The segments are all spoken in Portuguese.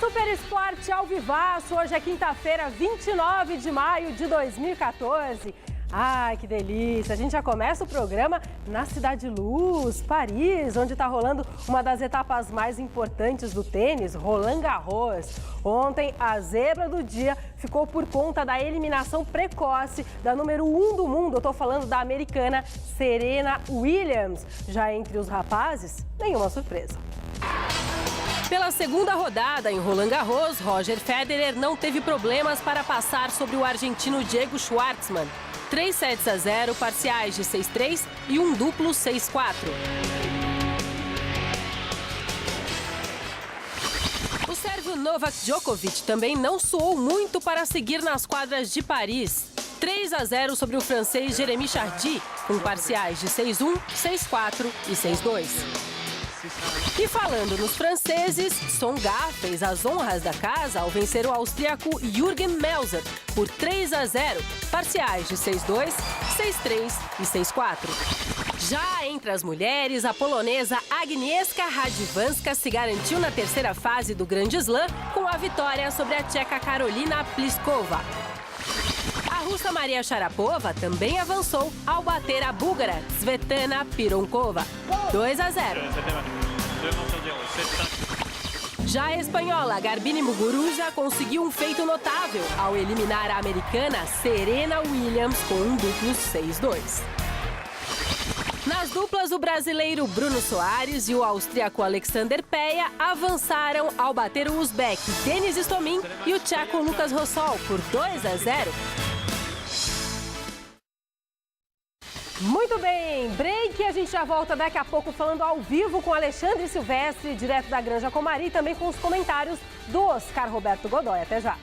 Super Esporte ao vivaço, hoje é quinta-feira, 29 de maio de 2014. Ai, que delícia! A gente já começa o programa na Cidade Luz, Paris, onde está rolando uma das etapas mais importantes do tênis, Roland Garros. Ontem, a zebra do dia ficou por conta da eliminação precoce da número 1 do mundo. Eu estou falando da americana Serena Williams. Já entre os rapazes, nenhuma surpresa. Pela segunda rodada em Roland Garros, Roger Federer não teve problemas para passar sobre o argentino Diego Schwartzman. 3-0, parciais de 6-3 e um duplo 6-4. O sérvio Novak Djokovic também não suou muito para seguir nas quadras de Paris. 3-0 sobre o francês Jeremy Chardy, com parciais de 6-1, 6-4 e 6-2. E falando nos franceses, Tsonga fez as honras da casa ao vencer o austríaco Jürgen Melzer por 3-0, parciais de 6-2, 6-3 e 6-4. Já entre as mulheres, a polonesa Agnieszka Radwanska se garantiu na terceira fase do Grande Slam com a vitória sobre a tcheca Karolina Pliskova. A russa Maria Sharapova também avançou ao bater a búlgara Svetlana Pironkova, 2-0. Já a espanhola Garbine Muguruza conseguiu um feito notável ao eliminar a americana Serena Williams com um duplo 6-2. Nas duplas, o brasileiro Bruno Soares e o austríaco Alexander Peia avançaram ao bater o uzbek Denis Istomin e o tcheco Lucas Rosol por 2-0. Muito bem, break, a gente já volta daqui a pouco falando ao vivo com Alexandre Silvestre, direto da Granja Comari, e também com os comentários do Oscar Roberto Godoy. Até já.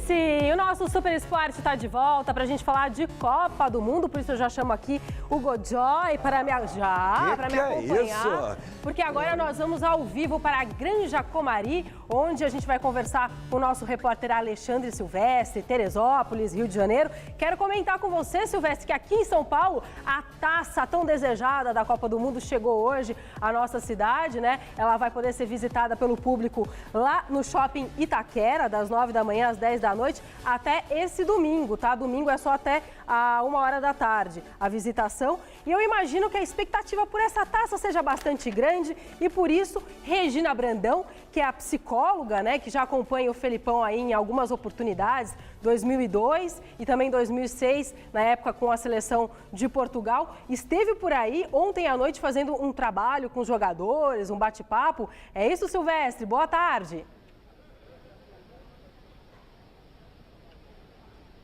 Sim, o nosso Super Esporte está de volta para a gente falar de Copa do Mundo, por isso eu já chamo aqui o Godoy para me acompanhar, porque agora nós vamos ao vivo para a Granja Comari, onde a gente vai conversar com o nosso repórter Alexandre Silvestre, Teresópolis, Rio de Janeiro. Quero comentar com você, Silvestre, que aqui em São Paulo, a taça tão desejada da Copa do Mundo chegou hoje à nossa cidade, né? Ela vai poder ser visitada pelo público lá no Shopping Itaquera, das 9 da manhã às 10 da noite, até esse domingo, tá? Domingo é só até a 1h da tarde a visitação. E eu imagino que a expectativa por essa taça seja bastante grande e por isso Regina Brandão, que é a psicóloga, né, que já acompanha o Felipão aí em algumas oportunidades, 2002 e também 2006, na época com a seleção de Portugal, esteve por aí ontem à noite fazendo um trabalho com os jogadores, um bate-papo. É isso, Silvestre? Boa tarde.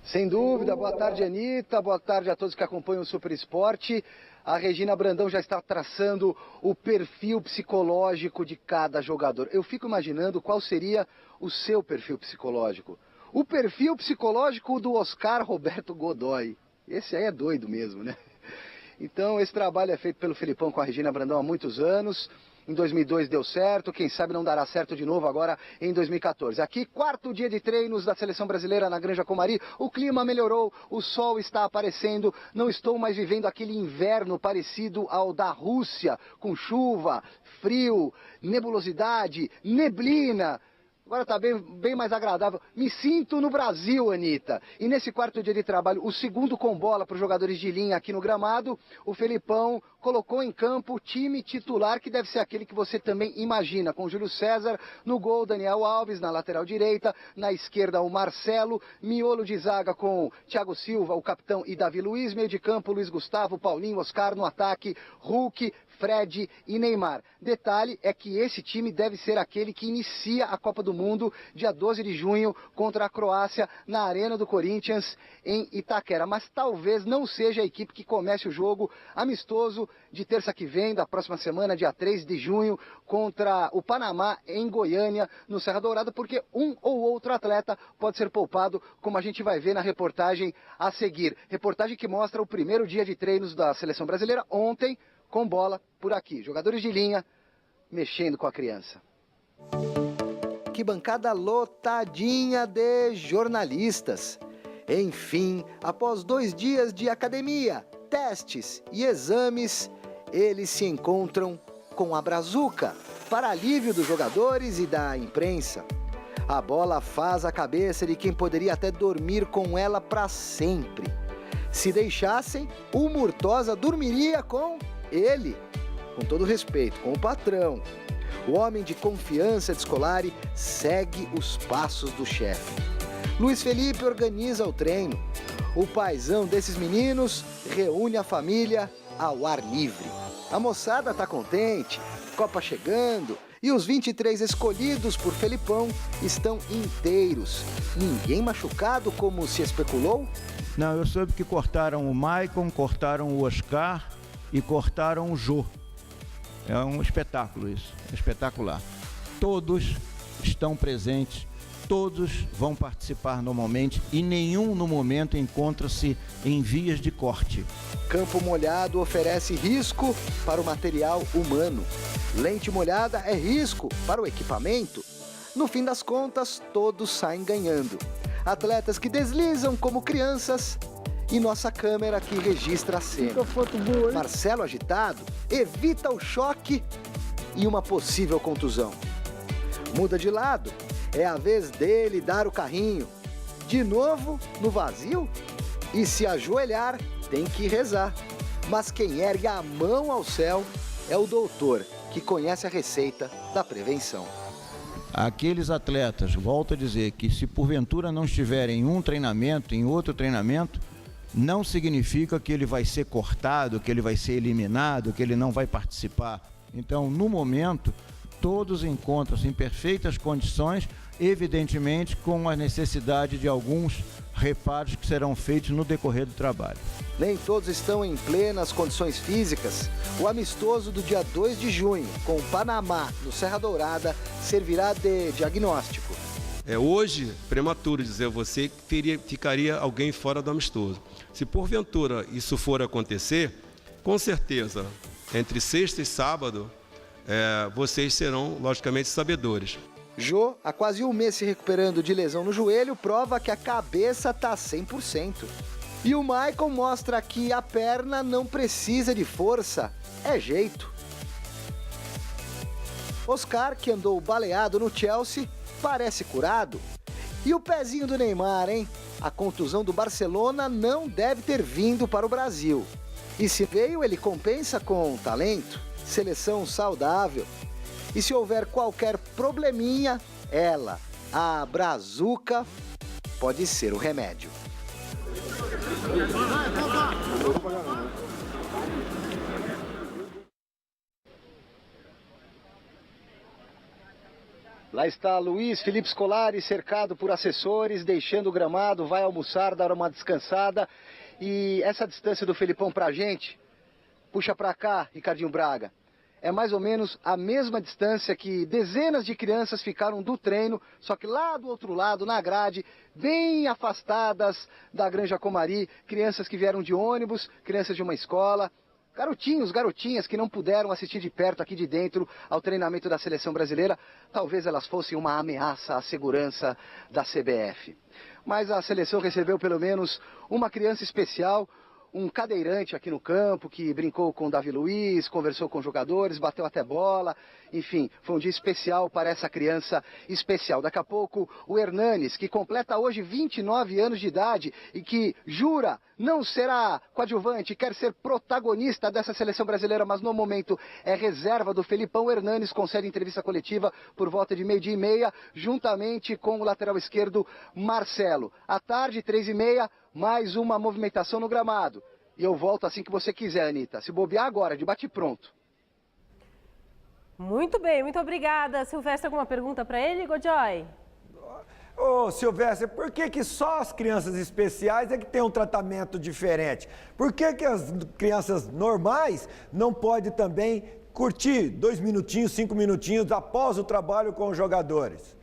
Sem dúvida, boa tarde, Anitta, boa tarde a todos que acompanham o Super Esporte. A Regina Brandão já está traçando o perfil psicológico de cada jogador. Eu fico imaginando qual seria o seu perfil psicológico. O perfil psicológico do Oscar Roberto Godoy. Esse aí é doido mesmo, né? Então, esse trabalho é feito pelo Felipão com a Regina Brandão há muitos anos. Em 2002 deu certo, quem sabe não dará certo de novo agora em 2014. Aqui, quarto dia de treinos da seleção brasileira na Granja Comari. O clima melhorou, o sol está aparecendo. Não estou mais vivendo aquele inverno parecido ao da Rússia, com chuva, frio, nebulosidade, neblina. Agora está bem mais agradável. Me sinto no Brasil, Anitta. E nesse quarto dia de trabalho, o segundo com bola para os jogadores de linha aqui no gramado, o Felipão colocou em campo o time titular, que deve ser aquele que você também imagina, com Júlio César no gol, Daniel Alves na lateral direita, na esquerda o Marcelo, miolo de zaga com Thiago Silva, o capitão, e Davi Luiz, meio de campo Luiz Gustavo, Paulinho, Oscar no ataque, Hulk, Fred e Neymar. Detalhe é que esse time deve ser aquele que inicia a Copa do Mundo dia 12 de junho contra a Croácia na Arena do Corinthians em Itaquera. Mas talvez não seja a equipe que comece o jogo amistoso de terça que vem, da próxima semana, dia 3 de junho, contra o Panamá em Goiânia, no Serra Dourada, porque um ou outro atleta pode ser poupado, como a gente vai ver na reportagem a seguir. Reportagem que mostra o primeiro dia de treinos da seleção brasileira ontem, com bola por aqui. Jogadores de linha mexendo com a criança. Que bancada lotadinha de jornalistas. Enfim, após 2 dias de academia, testes e exames, eles se encontram com a Brazuca, para alívio dos jogadores e da imprensa. A bola faz a cabeça de quem poderia até dormir com ela para sempre. Se deixassem, o Murtosa dormiria com ele, com todo respeito, com o patrão. O homem de confiança de Scolari segue os passos do chefe. Luiz Felipe organiza o treino. O paizão desses meninos reúne a família ao ar livre. A moçada tá contente, Copa chegando, e os 23 escolhidos por Felipão estão inteiros. Ninguém machucado como se especulou? Não, eu soube que cortaram o Maicon, cortaram o Oscar e cortaram o Jô. É um espetáculo isso, espetacular. Todos estão presentes, todos vão participar normalmente e nenhum no momento encontra-se em vias de corte. Campo molhado oferece risco para o material humano. Lente molhada é risco para o equipamento. No fim das contas, todos saem ganhando. Atletas que deslizam como crianças e nossa câmera que registra a cena. Marcelo agitado evita o choque e uma possível contusão. Muda de lado, é a vez dele dar o carrinho. De novo no vazio? E se ajoelhar, tem que rezar. Mas quem ergue a mão ao céu é o doutor, que conhece a receita da prevenção. Aqueles atletas, volto a dizer, que se porventura não estiverem em um treinamento, em outro treinamento, não significa que ele vai ser cortado, que ele vai ser eliminado, que ele não vai participar. Então, no momento, todos encontram-se em perfeitas condições, evidentemente com a necessidade de alguns reparos que serão feitos no decorrer do trabalho. Nem todos estão em plenas condições físicas. O amistoso do dia 2 de junho, com o Panamá, no Serra Dourada, servirá de diagnóstico. É hoje prematuro dizer a você que ficaria alguém fora do amistoso. Se porventura isso for acontecer, com certeza, entre sexta e sábado, vocês serão, logicamente, sabedores. Jô, há quase um mês se recuperando de lesão no joelho, prova que a cabeça está 100%. E o Maicon mostra que a perna não precisa de força, é jeito. Oscar, que andou baleado no Chelsea, parece curado. E o pezinho do Neymar, hein? A contusão do Barcelona não deve ter vindo para o Brasil. E se veio, ele compensa com talento, seleção saudável. E se houver qualquer probleminha, ela, a Brazuca, pode ser o remédio. Lá está Luiz Felipe Scolari, cercado por assessores, deixando o gramado, vai almoçar, dar uma descansada. E essa distância do Felipão pra gente, puxa pra cá, Ricardinho Braga. É mais ou menos a mesma distância que dezenas de crianças ficaram do treino, só que lá do outro lado, na grade, bem afastadas da Granja Comari, crianças que vieram de ônibus, crianças de uma escola, garotinhos, garotinhas que não puderam assistir de perto aqui de dentro ao treinamento da seleção brasileira. Talvez elas fossem uma ameaça à segurança da CBF. Mas a seleção recebeu pelo menos uma criança especial, um cadeirante aqui no campo que brincou com o Davi Luiz, conversou com os jogadores, bateu até bola. Enfim, foi um dia especial para essa criança especial. Daqui a pouco o Hernanes, que completa hoje 29 anos de idade e que jura não será coadjuvante, quer ser protagonista dessa seleção brasileira, mas no momento é reserva do Felipão. Hernanes concede entrevista coletiva por volta de 12h30, juntamente com o lateral esquerdo Marcelo. À tarde, 3h30, mais uma movimentação no gramado. E eu volto assim que você quiser, Anitta. Se bobear agora, de bate-pronto. Muito bem, muito obrigada. Silvestre, alguma pergunta para ele, Godoy? Ô, Silvestre, por que só as crianças especiais é que tem um tratamento diferente? Por que as crianças normais não podem também curtir 2 minutinhos, 5 minutinhos após o trabalho com os jogadores?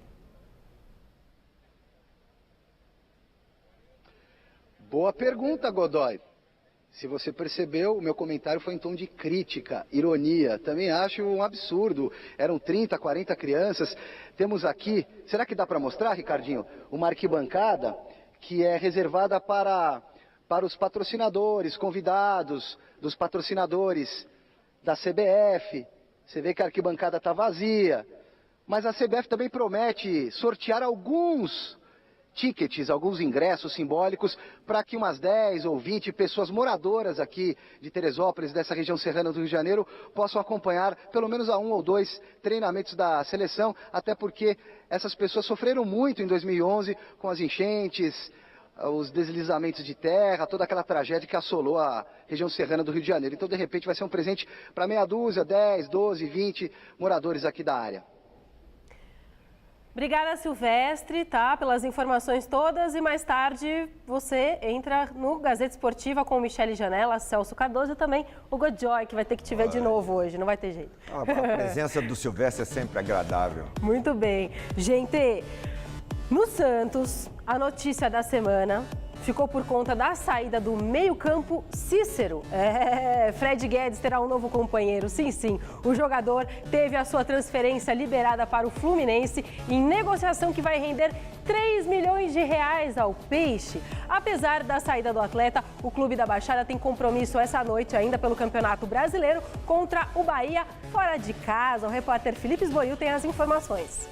Boa pergunta, Godoy. Se você percebeu, o meu comentário foi em tom de crítica, ironia. Também acho um absurdo. Eram 30, 40 crianças. Temos aqui, será que dá para mostrar, Ricardinho? Uma arquibancada que é reservada para os patrocinadores, convidados dos patrocinadores da CBF. Você vê que a arquibancada está vazia. Mas a CBF também promete sortear alguns tickets, alguns ingressos simbólicos para que umas 10 ou 20 pessoas moradoras aqui de Teresópolis, dessa região serrana do Rio de Janeiro, possam acompanhar pelo menos a 1 ou 2 treinamentos da seleção, até porque essas pessoas sofreram muito em 2011 com as enchentes, os deslizamentos de terra, toda aquela tragédia que assolou a região serrana do Rio de Janeiro. Então, de repente, vai ser um presente para meia dúzia, 10, 12, 20 moradores aqui da área. Obrigada, Silvestre, tá, pelas informações todas. E mais tarde você entra no Gazeta Esportiva com o Michele Janela, Celso Cardoso e também o Godoy, que vai ter que te ver de novo hoje, não vai ter jeito. A presença do Silvestre é sempre agradável. Muito bem. Gente, no Santos, a notícia da semana ficou por conta da saída do meio-campo Cícero. Fred Guedes terá um novo companheiro, sim. O jogador teve a sua transferência liberada para o Fluminense em negociação que vai render 3 milhões de reais ao Peixe. Apesar da saída do atleta, o clube da Baixada tem compromisso essa noite ainda pelo Campeonato Brasileiro contra o Bahia fora de casa. O repórter Felipe Esboril tem as informações.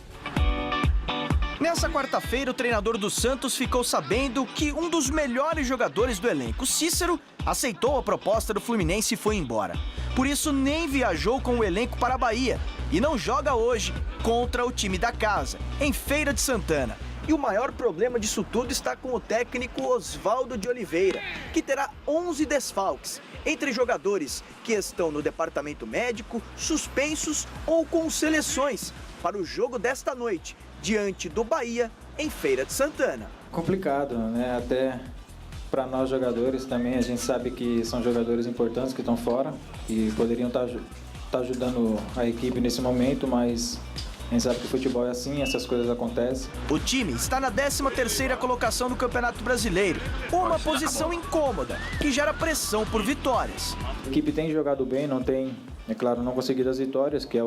Nessa quarta-feira, o treinador do Santos ficou sabendo que um dos melhores jogadores do elenco, Cícero, aceitou a proposta do Fluminense e foi embora. Por isso, nem viajou com o elenco para a Bahia e não joga hoje contra o time da casa, em Feira de Santana. E o maior problema disso tudo está com o técnico Oswaldo de Oliveira, que terá 11 desfalques, entre jogadores que estão no departamento médico, suspensos ou com seleções, para o jogo desta noite, diante do Bahia, em Feira de Santana. Complicado, né? Até para nós jogadores também, a gente sabe que são jogadores importantes que estão fora e poderiam estar ajudando a equipe nesse momento, mas a gente sabe que o futebol é assim, essas coisas acontecem. O time está na 13ª colocação do Campeonato Brasileiro, uma posição incômoda, que gera pressão por vitórias. A equipe tem jogado bem, não tem, é claro, não conseguido as vitórias, que é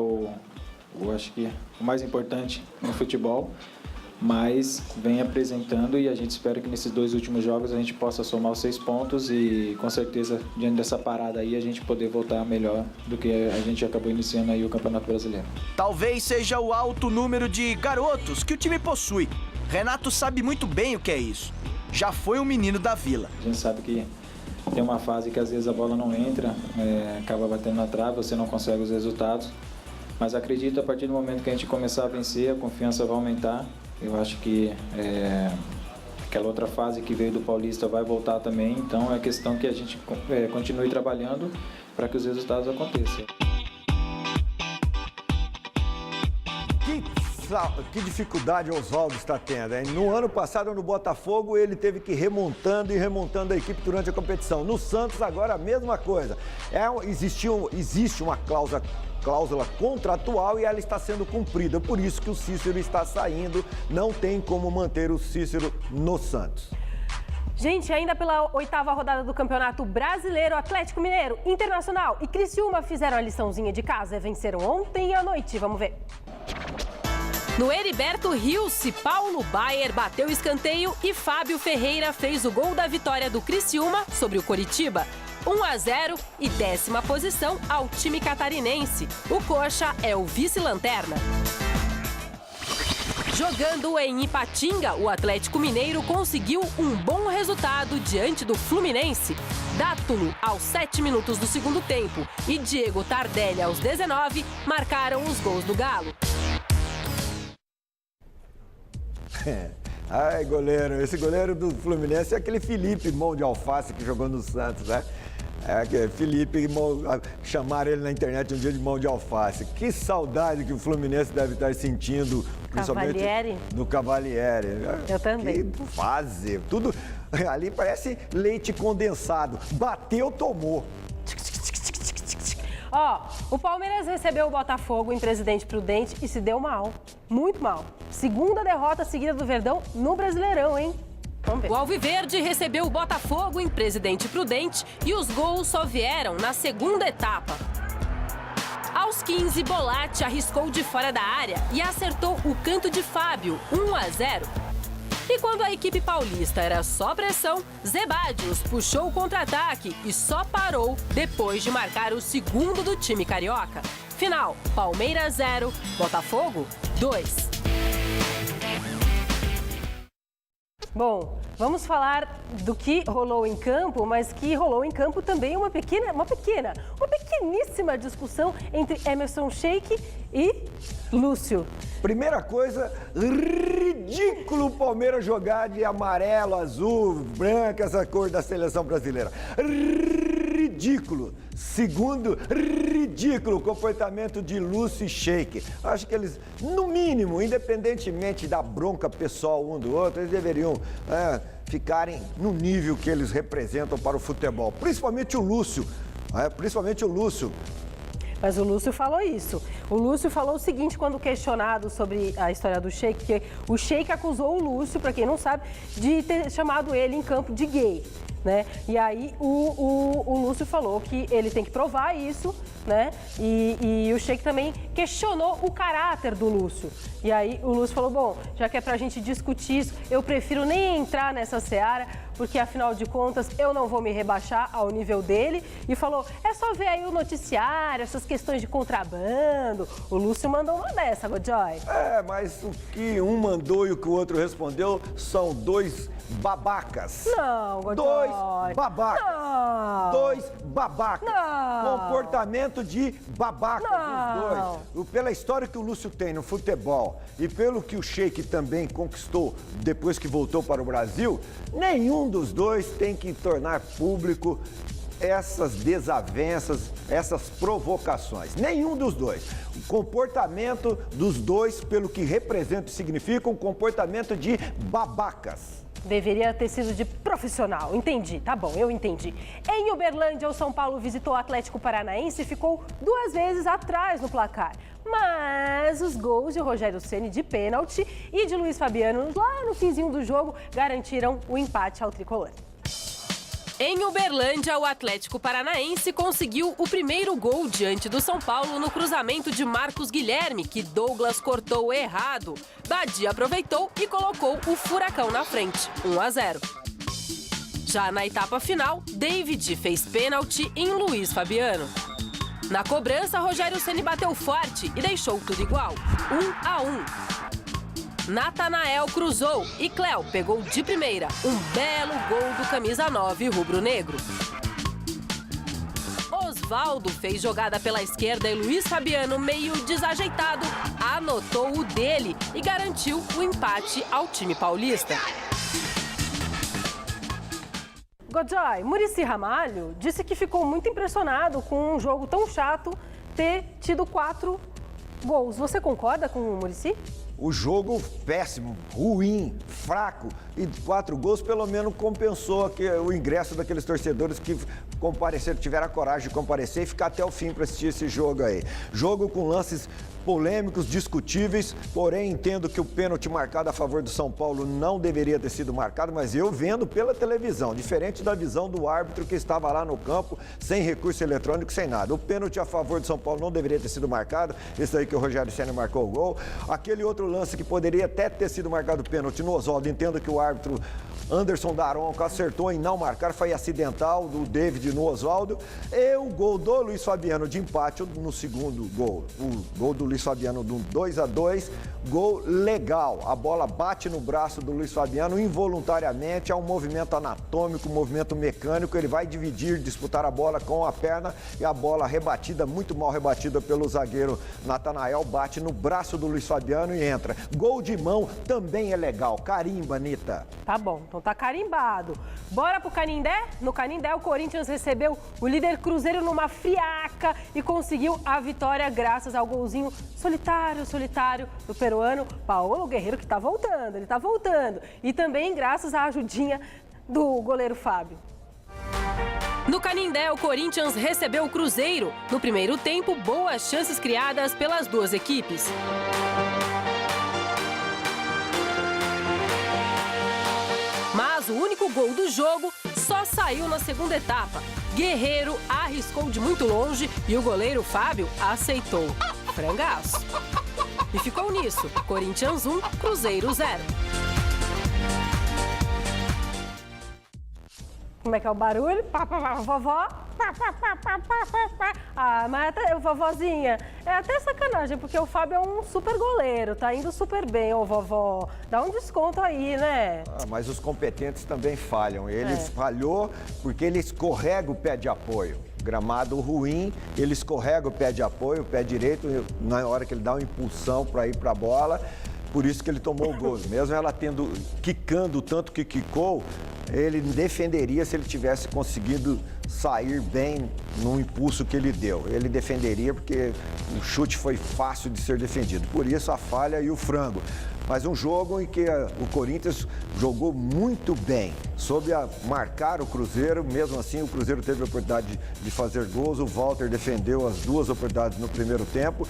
acho que o mais importante no futebol, mas vem apresentando e a gente espera que nesses 2 últimos jogos a gente possa somar os 6 pontos e com certeza diante dessa parada aí a gente poder voltar melhor do que a gente acabou iniciando aí o Campeonato Brasileiro. Talvez seja o alto número de garotos que o time possui. Renato sabe muito bem o que é isso. Já foi um menino da Vila. A gente sabe que tem uma fase que às vezes a bola não entra, acaba batendo na trave, você não consegue os resultados. Mas acredito, a partir do momento que a gente começar a vencer, a confiança vai aumentar. Eu acho que aquela outra fase que veio do Paulista vai voltar também. Então é questão que a gente continue trabalhando para que os resultados aconteçam. Que dificuldade o Oswaldo está tendo, hein? No ano passado, no Botafogo, ele teve que ir remontando a equipe durante a competição. No Santos, agora, a mesma coisa. Existe uma cláusula contratual e ela está sendo cumprida. Por isso que o Cícero está saindo. Não tem como manter o Cícero no Santos. Gente, ainda pela 8ª rodada do Campeonato Brasileiro, Atlético Mineiro, Internacional e Criciúma fizeram a liçãozinha de casa e venceram ontem à noite. Vamos ver. No Heriberto Rilse, Paulo Baier bateu o escanteio e Fábio Ferreira fez o gol da vitória do Criciúma sobre o Coritiba. 1-0 e 10ª posição ao time catarinense. O Coxa é o vice-lanterna. Jogando em Ipatinga, o Atlético Mineiro conseguiu um bom resultado diante do Fluminense. Dátulo, aos 7 minutos do segundo tempo, e Diego Tardelli, aos 19, marcaram os gols do Galo. Ai, goleiro. Esse goleiro do Fluminense é aquele Felipe Mão de Alface que jogou no Santos, né? Felipe, chamaram ele na internet um dia de Mão de Alface. Que saudade que o Fluminense deve estar sentindo, principalmente do Cavalieri. Eu também. Que fase. Tudo ali parece leite condensado. Bateu, tomou. O Palmeiras recebeu o Botafogo em Presidente Prudente e se deu mal. Muito mal. 2ª derrota seguida do Verdão no Brasileirão, hein? Vamos ver. O Alviverde recebeu o Botafogo em Presidente Prudente e os gols só vieram na 2ª etapa. Aos 15, Bolatti arriscou de fora da área e acertou o canto de Fábio, 1-0. E quando a equipe paulista era só pressão, Zebadios puxou o contra-ataque e só parou depois de marcar o segundo do time carioca. Final, Palmeiras 0, Botafogo 2. Bom, vamos falar do que rolou em campo, mas que rolou em campo também uma pequeníssima discussão entre Emerson Sheik e Lúcio. Primeira coisa, ridículo o Palmeiras jogar de amarelo, azul, branco, essa cor da seleção brasileira. Ridículo. Segundo, ridículo o comportamento de Lúcio e Sheik. Acho que eles, no mínimo, independentemente da bronca pessoal um do outro, eles deveriam ficarem no nível que eles representam para o futebol. Principalmente o Lúcio. Mas o Lúcio falou isso. O Lúcio falou o seguinte quando questionado sobre a história do Sheik, que o Sheik acusou o Lúcio, para quem não sabe, de ter chamado ele em campo de gay. Né? E aí o Lúcio falou que ele tem que provar isso, né? E o Sheik também questionou o caráter do Lúcio. E aí o Lúcio falou, bom, já que é pra gente discutir isso, eu prefiro nem entrar nessa seara, porque afinal de contas eu não vou me rebaixar ao nível dele. E falou, é só ver aí o noticiário, essas questões de contrabando. O Lúcio mandou uma dessa, Godoy. Mas o que um mandou e o que o outro respondeu são dois babacas. Não, Godoy. Dois babacas. Não. Dois babacas. Não. Comportamento de babacas, Não. os dois. Pela história que o Lúcio tem no futebol e pelo que o Sheik também conquistou depois que voltou para o Brasil, nenhum dos dois tem que tornar público essas desavenças, essas provocações. Nenhum dos dois. O comportamento dos dois, pelo que representa e significa, um comportamento de babacas. Deveria ter sido de profissional. Entendi, tá bom, eu entendi. Em Uberlândia, o São Paulo visitou o Atlético Paranaense e ficou 2 vezes atrás no placar. Mas os gols de Rogério Ceni de pênalti e de Luiz Fabiano lá no finzinho do jogo garantiram o empate ao tricolor. Em Uberlândia, o Atlético Paranaense conseguiu o primeiro gol diante do São Paulo no cruzamento de Marcos Guilherme, que Douglas cortou errado. Badia aproveitou e colocou o Furacão na frente, 1-0. Já na etapa final, David fez pênalti em Luiz Fabiano. Na cobrança, Rogério Ceni bateu forte e deixou tudo igual, 1-1. Natanael cruzou e Cléo pegou de primeira. Um belo gol do camisa 9 rubro-negro. Osvaldo fez jogada pela esquerda e Luiz Fabiano, meio desajeitado, anotou o dele e garantiu o empate ao time paulista. Godoy, Muricy Ramalho disse que ficou muito impressionado com um jogo tão chato ter tido 4 gols. Você concorda com o Muricy? O jogo péssimo, ruim, fraco e 4 gols pelo menos compensou o ingresso daqueles torcedores que compareceram, tiveram a coragem de comparecer e ficar até o fim para assistir esse jogo aí. Jogo com lances polêmicos, discutíveis, porém entendo que o pênalti marcado a favor do São Paulo não deveria ter sido marcado, mas eu vendo pela televisão, diferente da visão do árbitro que estava lá no campo, sem recurso eletrônico, sem nada. O pênalti a favor do São Paulo não deveria ter sido marcado, esse aí que o Rogério Ceni marcou o gol. Aquele outro lance que poderia até ter sido marcado pênalti no Osvaldo, entendo que o árbitro Anderson Daronco acertou em não marcar, foi acidental do David no Osvaldo. E o gol do Luiz Fabiano de empate no segundo gol. O gol do Luiz Fabiano do 2-2, gol legal. A bola bate no braço do Luiz Fabiano involuntariamente, é um movimento anatômico, um movimento mecânico. Ele vai dividir, disputar a bola com a perna e a bola rebatida, muito mal rebatida pelo zagueiro Natanael, bate no braço do Luiz Fabiano e entra. Gol de mão também é legal. Carimba, Anitta. Tá bom. Então tá carimbado. Bora pro Canindé? No Canindé, o Corinthians recebeu o líder Cruzeiro numa friaca e conseguiu a vitória graças ao golzinho solitário do peruano Paulo Guerreiro, que tá voltando, ele tá voltando. E também graças à ajudinha do goleiro Fábio. No Canindé, o Corinthians recebeu o Cruzeiro. No primeiro tempo, boas chances criadas pelas duas equipes. Mas o único gol do jogo só saiu na segunda etapa. Guerreiro arriscou de muito longe e o goleiro Fábio aceitou. Frangaço. E ficou nisso. Corinthians 1, Cruzeiro 0. Como é que é o barulho? Vovó. Ah, mas até, vovozinha, é até sacanagem, porque o Fábio é um super goleiro, tá indo super bem, ô vovó. Dá um desconto aí, né? Ah, mas os competentes também falham. Ele falhou porque ele escorrega o pé de apoio. Gramado ruim, ele escorrega o pé de apoio, o pé direito, na hora que ele dá uma impulsão para ir para a bola. Por isso que ele tomou o gol. Mesmo ela quicando o tanto que quicou, ele defenderia se ele tivesse conseguido sair bem no impulso que ele deu. Ele defenderia porque o chute foi fácil de ser defendido. Por isso a falha e o frango. Mas um jogo em que o Corinthians jogou muito bem, soube marcar o Cruzeiro. Mesmo assim, o Cruzeiro teve a oportunidade de fazer gols. O Walter defendeu as duas oportunidades no primeiro tempo.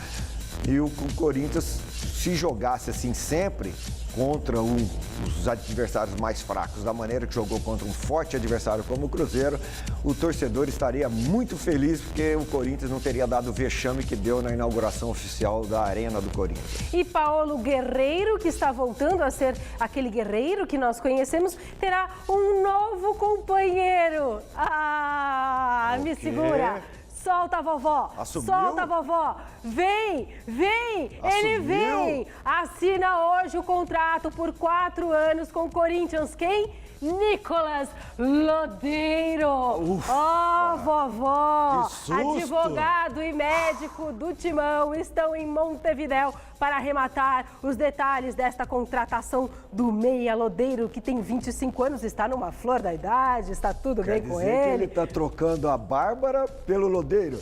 E o Corinthians, se jogasse assim sempre contra os adversários mais fracos, da maneira que jogou contra um forte adversário como o Cruzeiro, o torcedor estaria muito feliz porque o Corinthians não teria dado o vexame que deu na inauguração oficial da Arena do Corinthians. E Paulo Guerreiro, que está voltando a ser aquele guerreiro que nós conhecemos, terá um novo companheiro. Ah, me segura! Solta a vovó! Assumiu? Solta a vovó! Vem! Ele vem! Assina hoje o contrato por 4 anos com o Corinthians. Quem? Nicolas Lodeiro! Ó, vovó! Que susto! Advogado e médico do Timão estão em Montevidéu para arrematar os detalhes desta contratação do meia Lodeiro, que tem 25 anos, está numa flor da idade, está tudo bem com Quer dizer que ele ele. está trocando a Bárbara pelo Lodeiro?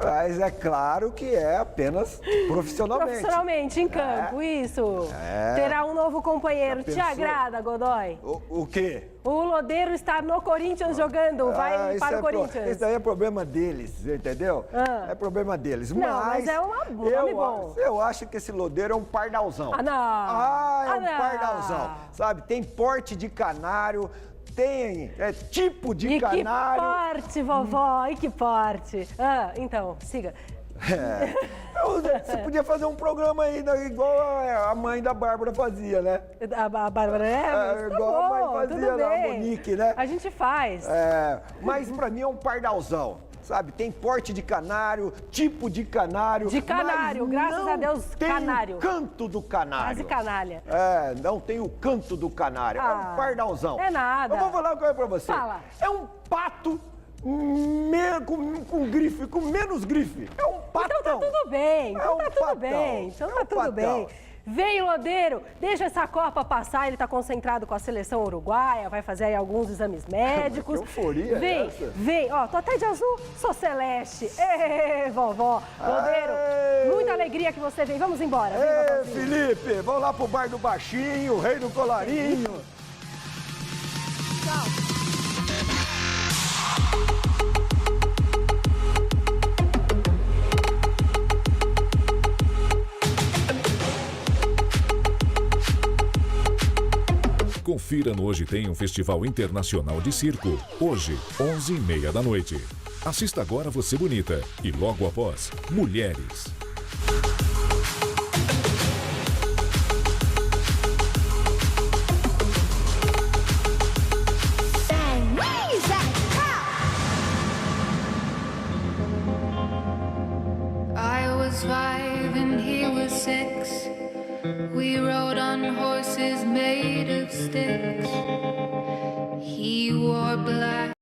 Mas é claro que é apenas profissionalmente. Profissionalmente, em campo, isso. Terá um novo companheiro. Te agrada, Godoy? O quê? O Lodeiro está no Corinthians jogando, vai para o Corinthians. Isso aí é problema deles, entendeu? É problema deles. Mas é um nome bom. Eu acho que esse Lodeiro é um pardalzão. Ah, não. É um pardalzão. Sabe, tem porte de canário, tem tipo de canário. Que porte, vovó, e que porte. Então, siga. Você podia fazer um programa aí, igual a mãe da Bárbara fazia, né? A Bárbara igual a mãe fazia lá, a Monique, né? A gente faz. Mas pra mim é um pardalzão. Sabe, tem porte de canário, tipo de canário. De canário, graças a Deus, canário. Tem o canto do canário. Quase canalha. Não tem o canto do canário. É um pardalzão. É nada. Eu vou falar uma coisa pra você. Fala. É um pato com grife, com menos grife. É um patão. Então tá tudo bem. Então tá tudo bem. Então tá tudo bem. Vem, Lodeiro, deixa essa Copa passar, ele tá concentrado com a seleção uruguaia, vai fazer aí alguns exames médicos. Que euforia vem, essa? Vem, ó, tô até de azul, sou celeste. Ê, vovó, Lodeiro, muita alegria que você vem, vamos embora. Vem, Felipe, vamos lá pro bar do Baixinho, o rei do colarinho. Tchau. Confira no Hoje Tem um Festival Internacional de Circo. Hoje, 11h30 da noite. Assista agora Você Bonita e logo após, Mulheres. I was 5 and he was 6. We rode on horses made of sticks. He wore black.